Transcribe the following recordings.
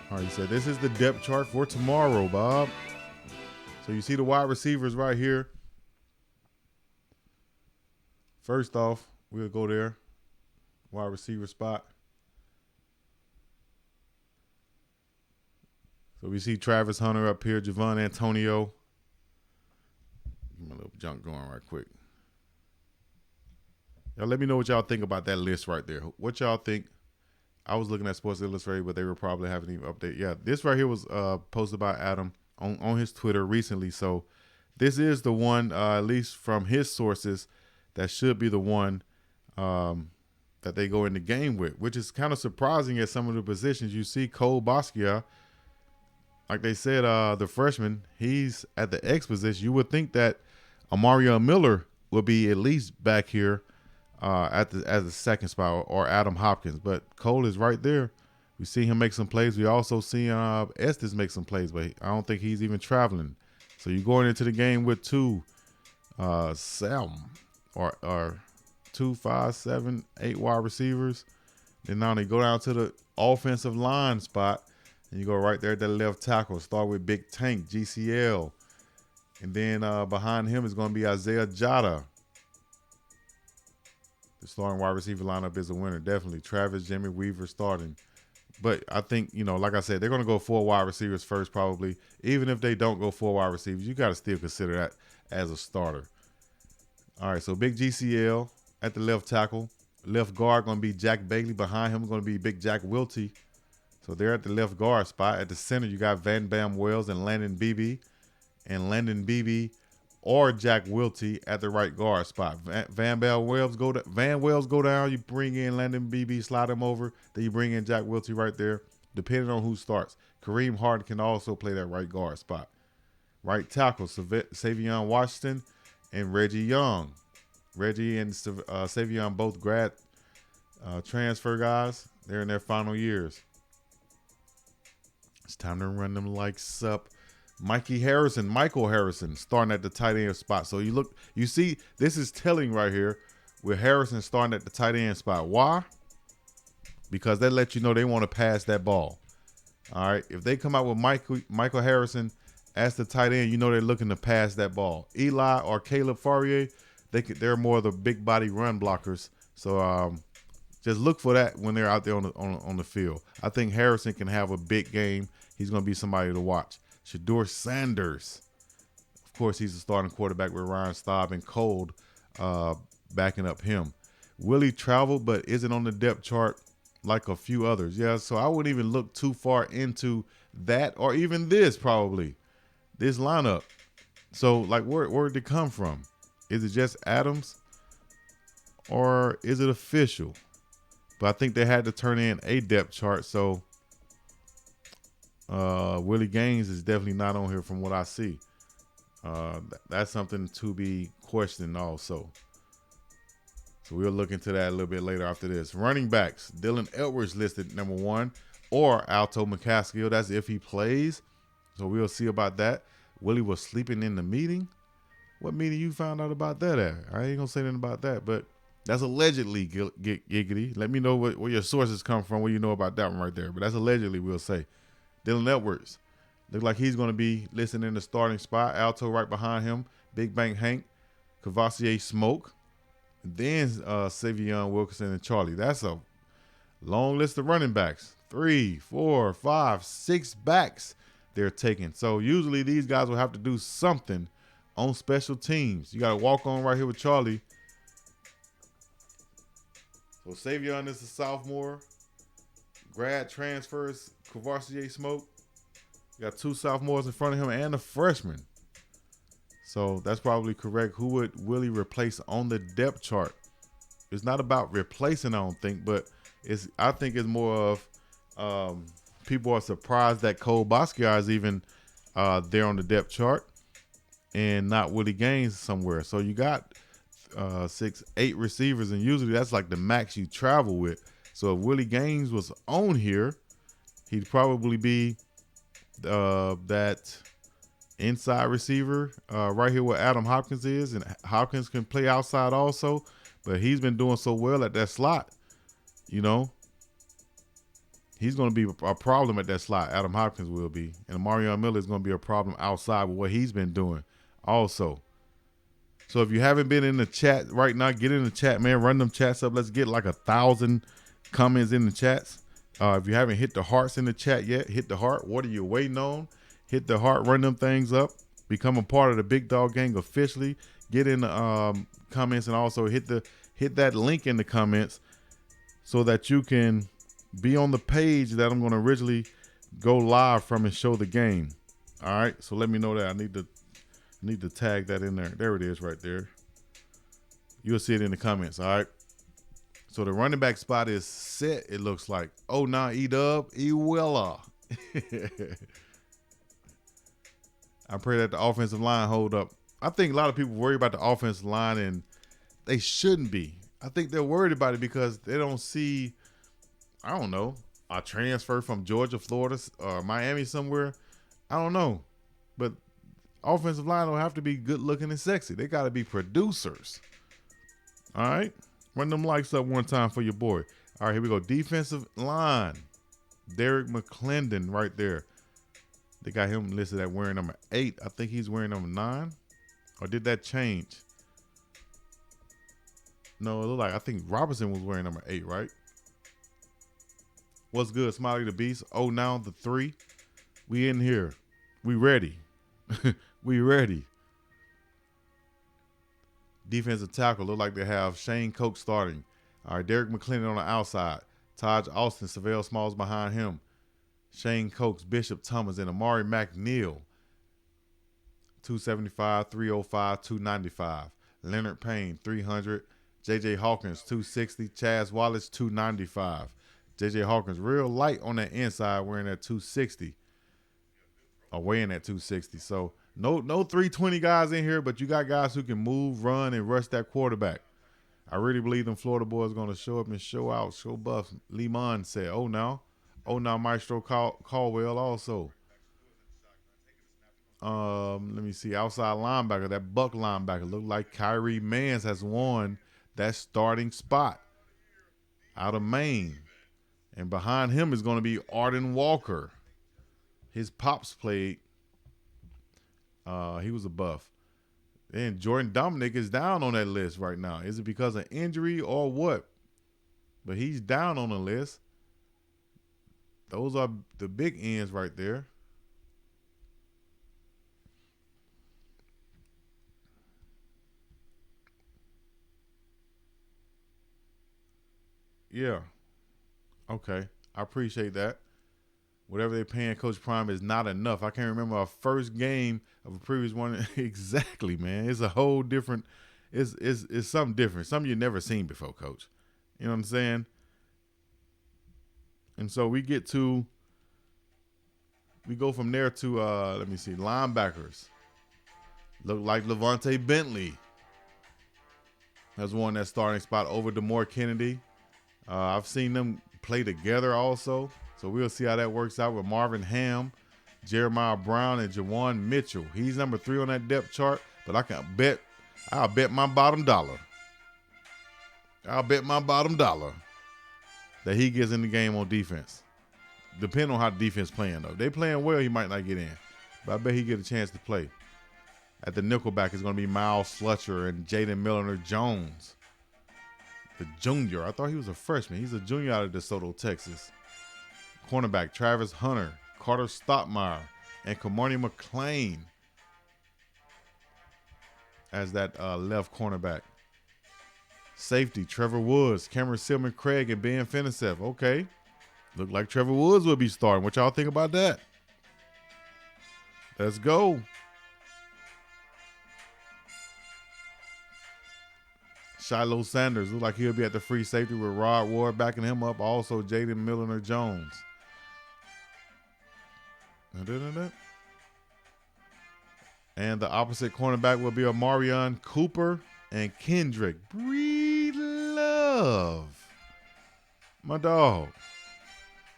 All right, he said, this is the depth chart for tomorrow, Bob. So you see the wide receivers right here. First off, we'll go there. Wide receiver spot. So we see Travis Hunter up here, Javon Antonio. Give me a little junk going right quick. Y'all let me know what y'all think about that list right there. What y'all think? I was looking at Sports Illustrated, but they were probably haven't even updated. Yeah, this right here was posted by Adam on his Twitter recently. So this is the one, at least from his sources, that should be the one that they go in the game with, which is kind of surprising at some of the positions. You see Cole Basquiat, like they said, the freshman, he's at the X position. You would think that Amarion Miller would be at least back here as the second spot, or Adam Hopkins, but Cole is right there. We see him make some plays. We also see Estes make some plays, but I don't think he's even traveling. So you're going into the game with two, 2, 5, 7, 8 wide receivers. Then now they go down to the offensive line spot, and you go right there at the left tackle. Start with Big Tank, GCL. And then behind him is going to be Isaiah Jada. The starting wide receiver lineup is a winner. Definitely. Travis, Jimmy Weaver starting. But I think, like I said, they're going to go 4 wide receivers first probably. Even if they don't go 4 wide receivers, you got to still consider that as a starter. All right, so Big GCL at the left tackle. Left guard going to be Jack Bailey. Behind him going to be Big Jack Wiltie. So they're at the left guard spot. At the center, you got Van Bam Wells and Landon Beebe. And Landon Beebe or Jack Wiltie at the right guard spot. Van Wells go down. You bring in Landon Beebe, slide him over. Then you bring in Jack Wiltie right there, depending on who starts. Kareem Harden can also play that right guard spot. Right tackle, Savion Washington and Reggie Young. Reggie and Savion both grad transfer guys. They're in their final years. It's time to run them lights up. Michael Harrison starting at the tight end spot. So you see, this is telling right here with Harrison starting at the tight end spot. Why? Because that lets you know they want to pass that ball. All right. If they come out with Michael Harrison as the tight end, you know they're looking to pass that ball. Eli or Caleb Faurier, they're more of the big body run blockers. So just look for that when they're out there on the field. I think Harrison can have a big game. He's going to be somebody to watch. Shedeur Sanders. Of course, he's a starting quarterback with Ryan Staub and Cold backing up him. Willie traveled, but isn't on the depth chart like a few others. Yeah, so I wouldn't even look too far into that or even this lineup. So, like, where did it come from? Is it just Adams or is it official? But I think they had to turn in a depth chart, so Willie Gaines is definitely not on here from what I see. That's something to be questioned also. So we'll look into that a little bit later after this. Running backs, Dylan Edwards listed number 1, or Alto McCaskill. That's if he plays. So we'll see about that. Willie was sleeping in the meeting. What meeting you found out about that at? I ain't going to say anything about that, but that's allegedly giggity. Let me know where your sources come from, what you know about that one right there. But that's allegedly, we'll say. Dylan Edwards. Looks like he's going to be listed in the starting spot. Alto right behind him. Big Bank Hank. Cavassier Smoke. And then Savion Wilkinson and Charlie. That's a long list of running backs. 3, 4, 5, 6 backs they're taking. So usually these guys will have to do something on special teams. You got to walk on right here with Charlie. So Savion is a sophomore. Grad transfers, Cavassier Smoke. You got 2 sophomores in front of him and a freshman. So that's probably correct. Who would Willie replace on the depth chart? It's not about replacing, I don't think, but I think it's more of people are surprised that Cole Basquiat is even there on the depth chart and not Willie Gaines somewhere. So you got 6, 8 receivers, and usually that's like the max you travel with. So if Willie Gaines was on here, he'd probably be that inside receiver right here where Adam Hopkins is, and Hopkins can play outside also, but he's been doing so well at that slot, He's going to be a problem at that slot. Adam Hopkins will be. And Marion Miller is going to be a problem outside with what he's been doing also. So if you haven't been in the chat right now, get in the chat, man. Run them chats up. Let's get like 1,000 comments in the chats. If you haven't hit the hearts in the chat yet, hit the heart. What are you waiting on? Hit the heart. Run them things up. Become a part of the Big Dog Gang officially. Get in the comments and also hit that link in the comments so that you can be on the page that I'm going to originally go live from and show the game. All right. So let me know that. I need to tag that in there. There it is right there. You'll see it in the comments. All right. So the running back spot is set, it looks like. Oh, nah, E-Dub, E-Willa. I pray that the offensive line hold up. I think a lot of people worry about the offensive line, and they shouldn't be. I think they're worried about it because they don't see, I don't know, a transfer from Georgia, Florida, or Miami somewhere. I don't know. But offensive line don't have to be good looking and sexy. They got to be producers. All right. Run them likes up one time for your boy. All right, here we go. Defensive line. Derek McClendon right there. They got him listed at wearing number 8. I think he's wearing number 9. Or did that change? No, it looked like I think Robinson was wearing number 8, right? What's good, Smiley the Beast? Oh, now the 3. We in here. We ready. We ready. Defensive tackle look like they have Shane Coke starting. All right, Derek McClendon on the outside. Taj Austin, Savell Smalls behind him. Shane Cokes, Bishop Thomas, and Amari McNeil. 275, 305, 295. Leonard Payne, 300. J.J. Hawkins, 260. Chaz Wallace, 295. J.J. Hawkins, real light on that inside, wearing that 260. Or weighing at 260. So no 320 guys in here, but you got guys who can move, run, and rush that quarterback. I really believe them Florida boys going to show up and show out, show buff. Lemon said, oh, now Maestro Caldwell also. Let me see. Outside linebacker, that Buck linebacker. Look like Kyrie Mans has won that starting spot out of Maine. And behind him is going to be Arden Walker. His pops played. He was a buff. And Jordan Dominic is down on that list right now. Is it because of injury or what? But he's down on the list. Those are the big ends right there. Yeah. Okay. I appreciate that. Whatever they're paying Coach Prime is not enough. I can't remember our first game of a previous one. Exactly, man. It's a whole different, it's something different. Something you've never seen before, Coach. You know what I'm saying? And so we go from there to, let me see, linebackers. Look like Levante Bentley has won that starting spot over DeMore Kennedy. I've seen them play together also. So we'll see how that works out with Marvin Ham, Jeremiah Brown, and Jawan Mitchell. He's number 3 on that depth chart, but I'll bet my bottom dollar. That he gets in the game on defense. Depending on how the defense playing, though. If they playing well, he might not get in. But I bet he get a chance to play. At the nickelback is going to be Miles Fletcher and Jaden Milliner-Jones. The junior. I thought he was a freshman. He's a junior out of DeSoto, Texas. Cornerback Travis Hunter, Carter Stottmeyer, and Kamani McClain as that left cornerback. Safety Trevor Woods, Cameron Silman Craig, and Ben Finisef. Okay. Look like Trevor Woods will be starting. What y'all think about that? Let's go. Shiloh Sanders look like he'll be at the free safety with Rod Ward backing him up. Also, Jaden Milliner-Jones. And the opposite cornerback will be Amarion Cooper and Kendrick Breedlove. My dog.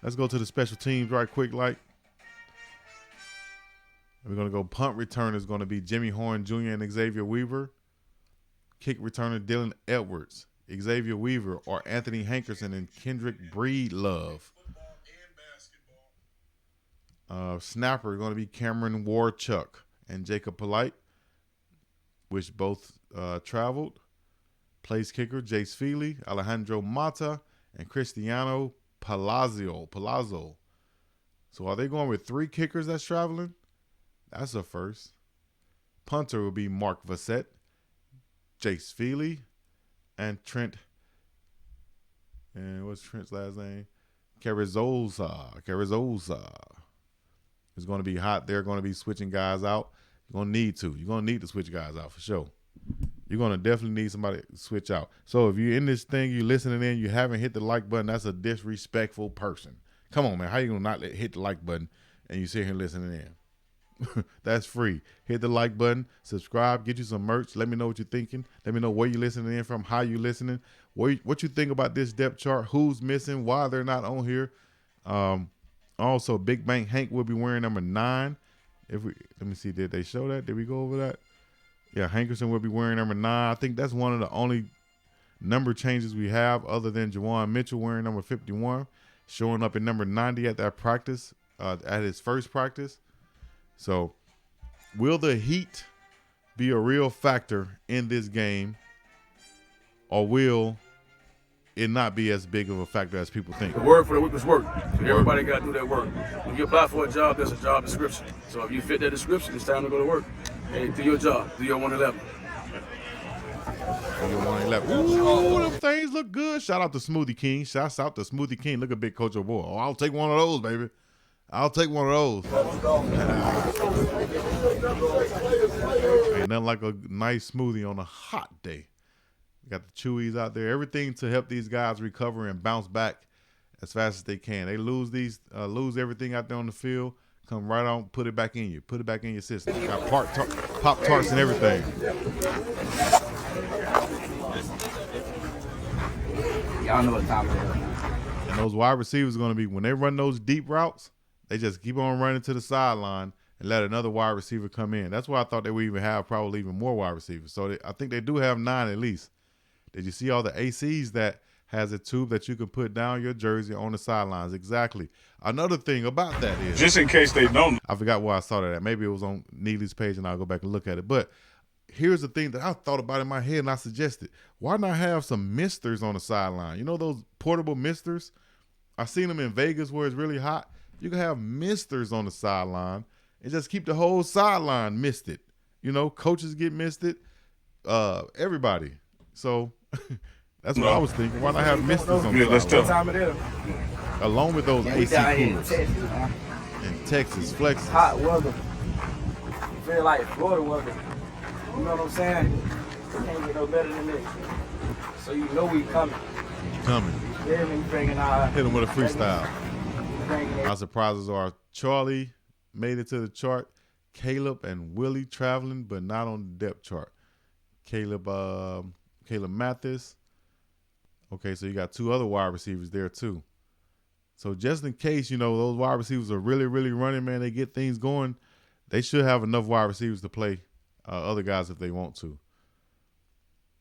Let's go to the special teams right quick. We're going to go punt return is going to be Jimmy Horn Jr. and Xavier Weaver. Kick returner Dylan Edwards, Xavier Weaver, or Anthony Hankerson and Kendrick Breedlove. Snapper is going to be Cameron Warchuck and Jacob Polite, which both traveled. Place kicker, Jace Feely, Alejandro Mata, and Cristiano Palazzo. So are they going with 3 kickers that's traveling? That's a first. Punter will be Mark Vassett, Jace Feely, and Trent. And what's Trent's last name? Carrizosa. It's going to be hot. They're going to be switching guys out. You're going to need to. You're going to need to switch guys out for sure. You're going to definitely need somebody to switch out. So if you're in this thing, you're listening in, you haven't hit the like button, that's a disrespectful person. Come on, man. How you going to not hit the like button and you sit here listening in? That's free. Hit the like button, subscribe, get you some merch. Let me know what you're thinking. Let me know where you're listening in from, how you're listening, what you think about this depth chart, who's missing, why they're not on here. Also, Big Bank Hank will be wearing number 9. Let me see, did they show that? Did we go over that? Yeah, Hankerson will be wearing number 9. I think that's one of the only number changes we have other than Jawan Mitchell wearing number 51, showing up in number 90 at that practice, at his first practice. So will the heat be a real factor in this game, or will it not be as big of a factor as people think? The word for the week is work. Everybody got to do that work. When you apply for a job, there's a job description. So if you fit that description, it's time to go to work. Hey, do your job. Do your 111. Do your 111. Ooh, them things look good. Shout out to Smoothie King. Shouts out to Smoothie King. Look at Big Coach Boy. Oh, I'll take one of those, baby. I'll take one of those. Ain't nothing like a nice smoothie on a hot day. Got the Chewies out there. Everything to help these guys recover and bounce back as fast as they can. They lose everything out there on the field. Come right on, put it back in you. Put it back in your system. Got Pop-Tarts and everything. Y'all know what time it is. And those wide receivers are going to be, when they run those deep routes, they just keep on running to the sideline and let another wide receiver come in. That's why I thought they would even have probably even more wide receivers. So I think they do have 9 at least. Did you see all the ACs that has a tube that you can put down your jersey on the sidelines? Exactly. Another thing about that is, Just in case they don't. I forgot where I saw that at. Maybe it was on Neely's page and I'll go back and look at it. But here's the thing that I thought about in my head and I suggested. Why not have some misters on the sideline? You know those portable misters? I've seen them in Vegas where it's really hot. You can have misters on the sideline and just keep the whole sideline misted. You know, coaches get misted. Everybody. So that's what I was thinking. Why not have misters on the sideline? Along with those AC coolers. In Texas, Flex. Hot weather. You feel like Florida weather. You know what I'm saying? It can't get no better than this. So you know we coming. Coming. Yeah, we bringing our. Hit them with a freestyle. Our surprises are Charlie made it to the chart. Caleb and Willie traveling, but not on the depth chart. Caleb Mathis. Okay, so you got 2 other wide receivers there too. So just in case, you know, those wide receivers are really, really running, man, they get things going. They should have enough wide receivers to play other guys if they want to.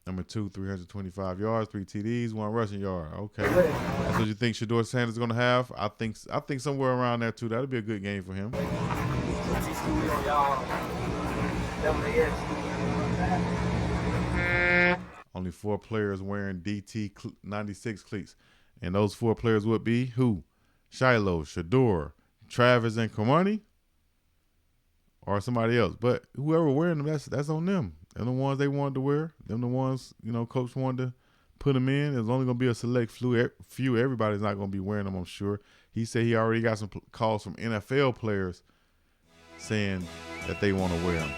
Number 2, 325 yards, 3 TDs, 1 rushing yard. Okay, that's what you think Shedeur Sanders is going to have? I think somewhere around there too. That'll be a good game for him. Only 4 players wearing DT 96 cleats, and those 4 players would be who? Shiloh, Shedeur, Travis, and Kamani, or somebody else. But whoever wearing them, that's on them. They're the ones they wanted to wear. Them the ones, you know, coach wanted to put them in. There's only going to be a select few. Everybody's not going to be wearing them, I'm sure. He said he already got some calls from NFL players saying that they want to wear them.